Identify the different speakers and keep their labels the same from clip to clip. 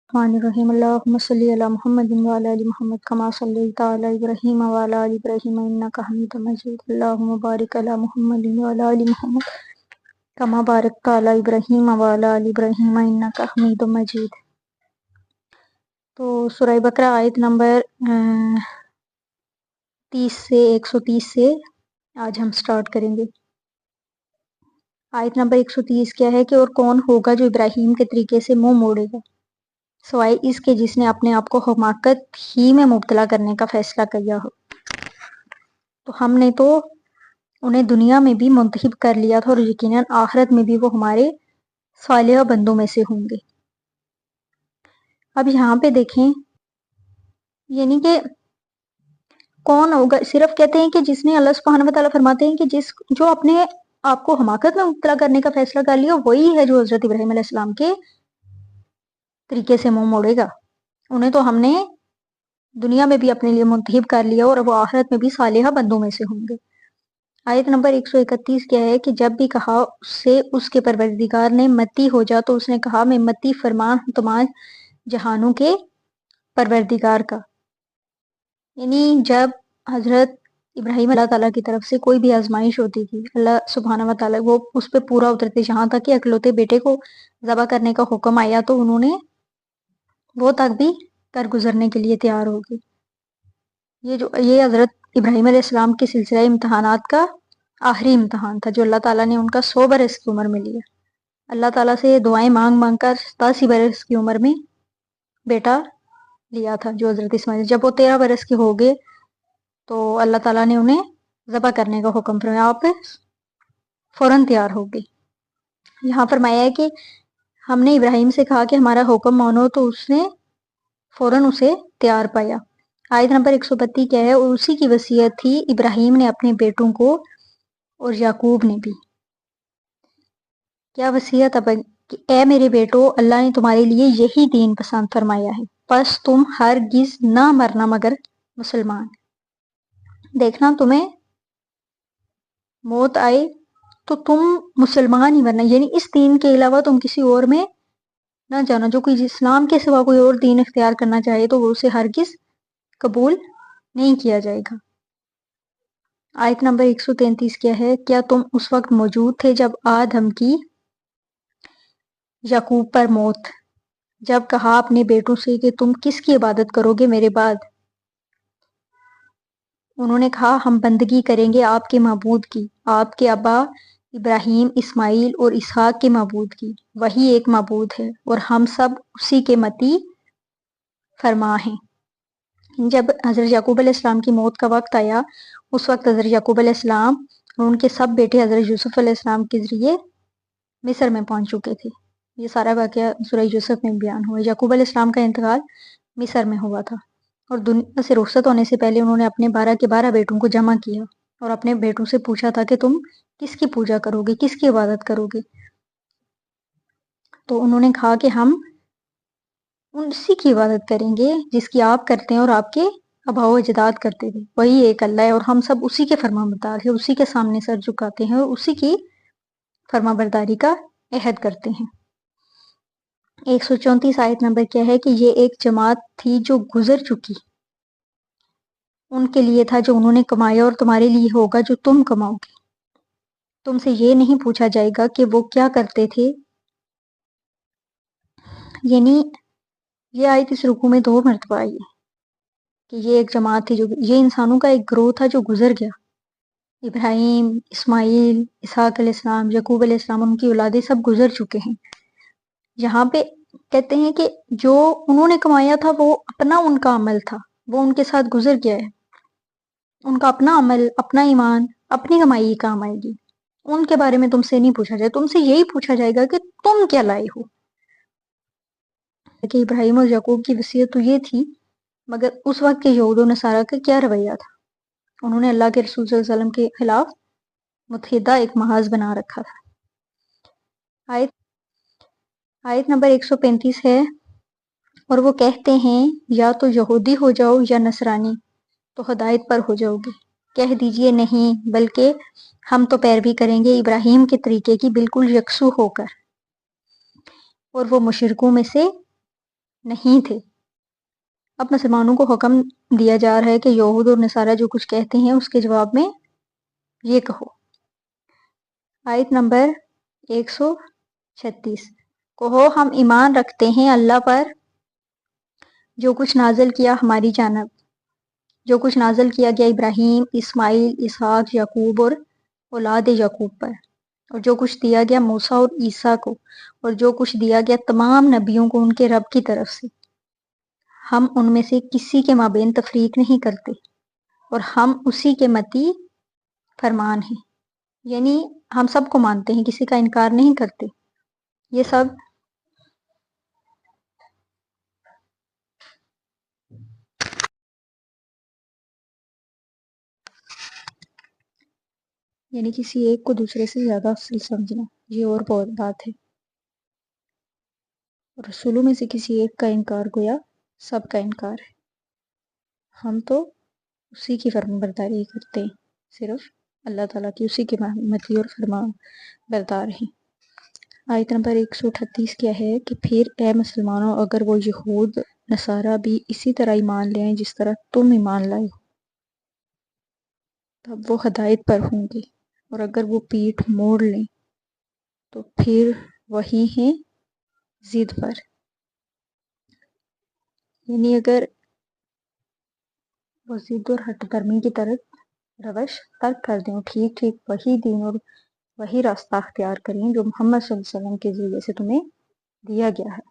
Speaker 1: الرحمن الرحیم اللہم صلی علی محمد وعلی آل محمد کما صلیت علی ابراہیم وعلی آل ابراہیم انک حمید مجید اللہم بارک علی محمد وعلی آل محمد کما بارکت علی ابراہیم وعلی آل ابراہیم انک حمید مجید۔ تو سورہ بقرہ آیت نمبر 130 سے آج ہم سٹارٹ کریں گے۔ آیت نمبر 130 کیا ہے کہ اور کون ہوگا جو ابراہیم کے طریقے سے منہ موڑے گا سوائے اس کے جس نے اپنے آپ کو حماقت ہی میں مبتلا کرنے کا فیصلہ کیا ہو۔ تو ہم نے تو انہیں دنیا میں بھی منتخب کر لیا تھا اور یقیناً آخرت میں بھی وہ ہمارے صالح بندوں میں سے ہوں گے۔ اب یہاں پہ دیکھیں، یعنی کہ کون ہوگا، صرف کہتے ہیں کہ جس نے، اللہ سبحانہ وتعالیٰ فرماتے ہیں کہ جو اپنے آپ کو حماقت میں مبتلا کرنے کا فیصلہ کر لیا وہی ہے جو حضرت ابراہیم علیہ السلام کے طریقے سے منہ موڑے گا۔ انہیں تو ہم نے دنیا میں بھی اپنے لیے منتخب کر لیا اور وہ آخرت میں بھی صالحہ بندوں میں سے ہوں گے۔ آیت نمبر 131 کیا ہے کہ جب بھی کہا اس سے اس کے پروردگار نے متی ہو جا تو اس نے کہا میں متی فرمان ہوں تمام جہانوں کے پروردگار کا۔ یعنی جب حضرت ابراہیم اللہ تعالیٰ کی طرف سے کوئی بھی آزمائش ہوتی تھی، اللہ سبحانہ وتعالیٰ وہ اس پہ پورا اترتے، جہاں تک کہ اکلوتے بیٹے کو ذبح کرنے کا حکم آیا تو انہوں نے وہ تک بھی کر گزرنے کے لیے تیار ہو گئی۔ یہ حضرت ابراہیم علیہ السلام کے سلسلہ امتحانات کا آخری امتحان تھا جو اللہ تعالیٰ نے ان کا 100 برس کی عمر میں لیا۔ اللہ تعالیٰ سے دعائیں مانگ مانگ کر 87 برس کی عمر میں بیٹا لیا تھا جو حضرت اسماعیل۔ جب وہ 13 برس کے ہو گئے تو اللہ تعالیٰ نے انہیں ذبح کرنے کا حکم فرمایا، آپ فوراً تیار ہو گئی۔ یہاں فرمایا ہے کہ ہم نے ابراہیم سے کہا کہ ہمارا حکم مانو تو اس نے فوراً اسے تیار پایا۔ آیت نمبر 132 کیا ہے، اور اسی کی وصیت تھی ابراہیم نے اپنے بیٹوں کو اور یعقوب نے بھی۔ کیا وصیت؟ اب کہ اے میرے بیٹو، اللہ نے تمہارے لیے یہی دین پسند فرمایا ہے، پس تم ہرگز نہ مرنا مگر مسلمان۔ دیکھنا، تمہیں موت آئے تو تم مسلمان ہی مرنا، یعنی اس دین کے علاوہ تم کسی اور میں نہ جانا۔ جو کوئی اسلام کے سوا کوئی اور دین اختیار کرنا چاہے تو وہ اسے ہرگز قبول نہیں کیا جائے گا۔ آیت نمبر 133 کیا ہے، کیا تم اس وقت موجود تھے جب آ دھمکی یعقوب پر موت، جب کہا اپنے بیٹوں سے کہ تم کس کی عبادت کرو گے میرے بعد؟ انہوں نے کہا ہم بندگی کریں گے آپ کے معبود کی، آپ کے ابا ابراہیم، اسماعیل اور اسحاق کے معبود کی، وہی ایک معبود ہے اور ہم سب اسی کے متی فرما ہیں۔ جب حضرت یعقوب علیہ السلام کی موت کا وقت آیا، اس وقت حضرت یعقوب علیہ السلام اور ان کے سب بیٹے حضرت یوسف علیہ السلام کے ذریعے مصر میں پہنچ چکے تھے۔ یہ سارا واقعہ سورہ یوسف میں بیان ہوا۔ یعقوب علیہ السلام کا انتقال مصر میں ہوا تھا اور دنیا سے رخصت ہونے سے پہلے انہوں نے اپنے 12 کے 12 بیٹوں کو جمع کیا اور اپنے بیٹوں سے پوچھا تھا کہ تم کس کی پوجا کرو گے، کس کی عبادت کرو گے؟ تو انہوں نے کہا کہ ہم اسی کی عبادت کریں گے جس کی آپ کرتے ہیں اور آپ کے آباء و اجداد کرتے تھے، وہی ایک اللہ ہے اور ہم سب اسی کے فرما بردار ہیں، اسی کے سامنے سر جھکاتے ہیں اور اسی کی فرما برداری کا عہد کرتے ہیں۔ 134 آیت نمبر کیا ہے کہ یہ ایک جماعت تھی جو گزر چکی، ان کے لیے تھا جو انہوں نے کمایا اور تمہارے لیے ہوگا جو تم کماؤ گے۔ تم سے یہ نہیں پوچھا جائے گا کہ وہ کیا کرتے تھے۔ یعنی یہ آیت اس رکوع میں 2 مرتبہ آئی ہے کہ یہ ایک جماعت تھی، جو یہ انسانوں کا ایک گروہ تھا جو گزر گیا۔ ابراہیم، اسماعیل، اسحاق علیہ السلام، یعقوب علیہ السلام، ان کی اولادیں سب گزر چکے ہیں۔ یہاں پہ کہتے ہیں کہ جو انہوں نے کمایا تھا وہ اپنا ان کا عمل تھا، وہ ان کے ساتھ گزر گیا ہے۔ ان کا اپنا عمل، اپنا ایمان، اپنی کمائی کام آئے گی۔ ان کے بارے میں تم سے نہیں پوچھا جائے، تم سے یہی پوچھا جائے گا کہ تم کیا لائے ہو۔ کہ ابراہیم اور یعقوب کی وصیت تو یہ تھی، مگر اس وقت کے یہود و نصارہ کا کیا رویہ تھا؟ انہوں نے اللہ کے رسول صلی اللہ علیہ وسلم کے خلاف متحدہ ایک محاذ بنا رکھا تھا۔ آیت نمبر 135 ہے، اور وہ کہتے ہیں یا تو یہودی ہو جاؤ یا نصرانی تو ہدایت پر ہو جاؤ گے۔ کہہ دیجئے نہیں، بلکہ ہم تو پیروی کریں گے ابراہیم کے طریقے کی بالکل یکسو ہو کر، اور وہ مشرکوں میں سے نہیں تھے۔ اب مسلمانوں کو حکم دیا جا رہا ہے کہ یہود اور نصارہ جو کچھ کہتے ہیں اس کے جواب میں یہ کہو۔ آیت نمبر 136، کہو ہم ایمان رکھتے ہیں اللہ پر جو کچھ نازل کیا ہماری جانب، جو کچھ نازل کیا گیا ابراہیم، اسماعیل، اسحاق، یعقوب اور اولاد یعقوب پر، اور جو کچھ دیا گیا موسیٰ اور عیسیٰ کو، اور جو کچھ دیا گیا تمام نبیوں کو ان کے رب کی طرف سے۔ ہم ان میں سے کسی کے مابین تفریق نہیں کرتے اور ہم اسی کے متی فرمان ہیں، یعنی ہم سب کو مانتے ہیں، کسی کا انکار نہیں کرتے۔ یہ سب یعنی کسی ایک کو دوسرے سے زیادہ افضل سمجھنا، یہ اور بہت بات ہے۔ رسولوں میں سے کسی ایک کا انکار گویا سب کا انکار ہے۔ ہم تو اسی کی فرمان برداری کرتے ہیں، صرف اللہ تعالیٰ کی اسی کی متی اور فرمان بردار ہیں۔ آیت نمبر 138 کیا ہے کہ پھر اے مسلمانوں اگر وہ یہود نصارہ بھی اسی طرح ایمان لے آئیں جس طرح تم ایمان لائے ہو تب وہ ہدایت پر ہوں گے، اور اگر وہ پیٹھ موڑ لیں تو پھر وہی ہیں ضد پر۔ یعنی اگر وہ ضد اور ہٹ درمی کی طرف روش ترک کر دیں اور ٹھیک وہی دین اور وہی راستہ اختیار کریں جو محمد صلی اللہ علیہ وسلم کے ذریعے سے تمہیں دیا گیا ہے۔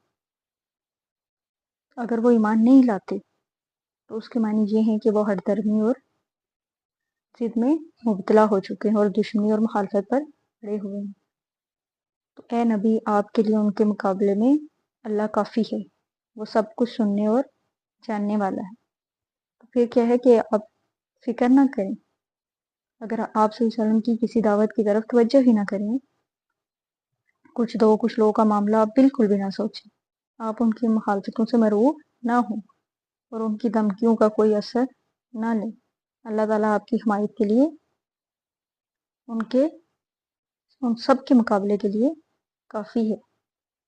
Speaker 1: اگر وہ ایمان نہیں لاتے تو اس کے معنی یہ ہیں کہ وہ ہٹ درمی اور ضد میں مبتلا ہو چکے ہیں اور دشمنی اور مخالفت پر پڑے ہوئے ہیں۔ تو اے نبی آپ کے لیے ان کے مقابلے میں اللہ کافی ہے، وہ سب کچھ سننے اور جاننے والا ہے۔ تو پھر کیا ہے کہ آپ فکر نہ کریں، اگر آپ صلی اللہ علیہ وسلم کی کسی دعوت کی طرف توجہ ہی نہ کریں، کچھ لوگوں کا معاملہ آپ بالکل بھی نہ سوچیں، آپ ان کی مخالفتوں سے مرعوب نہ ہوں اور ان کی دھمکیوں کا کوئی اثر نہ لیں۔ اللہ تعالیٰ آپ کی حمایت کے لیے ان سب کے مقابلے کے لیے کافی ہے۔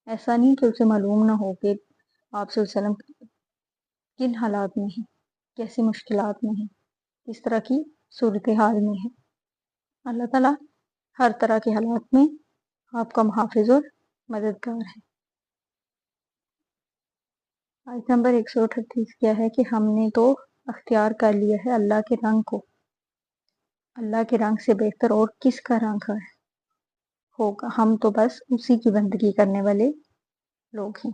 Speaker 1: ایسا نہیں کہ اسے معلوم نہ ہو کہ آپ صلی اللہ علیہ وسلم کن حالات میں ہیں، کیسی مشکلات میں ہیں، کس طرح کی صورتحال میں ہے۔ اللہ تعالیٰ ہر طرح کے حالات میں آپ کا محافظ اور مددگار ہے۔ آیت نمبر 138 کیا ہے کہ ہم نے تو اختیار کر لیا ہے اللہ کے رنگ کو، اللہ کے رنگ سے بہتر اور کس کا رنگ ہوگا، ہم تو بس اسی کی بندگی کرنے والے لوگ ہیں۔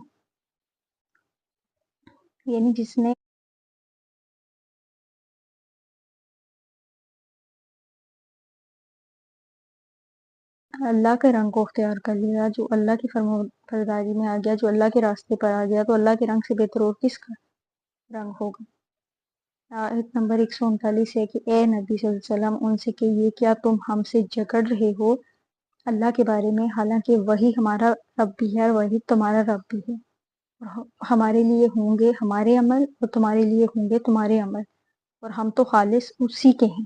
Speaker 1: یعنی جس نے اللہ کے رنگ کو اختیار کر لیا، جو اللہ کی فرمانبرداری میں آ گیا، جو اللہ کے راستے پر آ گیا، تو اللہ کے رنگ سے بہتر اور کس کا رنگ ہوگا۔ آیت نمبر 139 ہے کہ اے نبی صلی اللہ علیہ وسلم ان سے کہیے کیا تم ہم سے جھگڑ رہے ہو اللہ کے بارے میں، حالانکہ وہی ہمارا رب بھی ہے اور وہی تمہارا رب بھی ہے، اور ہمارے لیے ہوں گے ہمارے عمل اور تمہارے لیے ہوں گے تمہارے عمل، اور ہم تو خالص اسی کے ہیں۔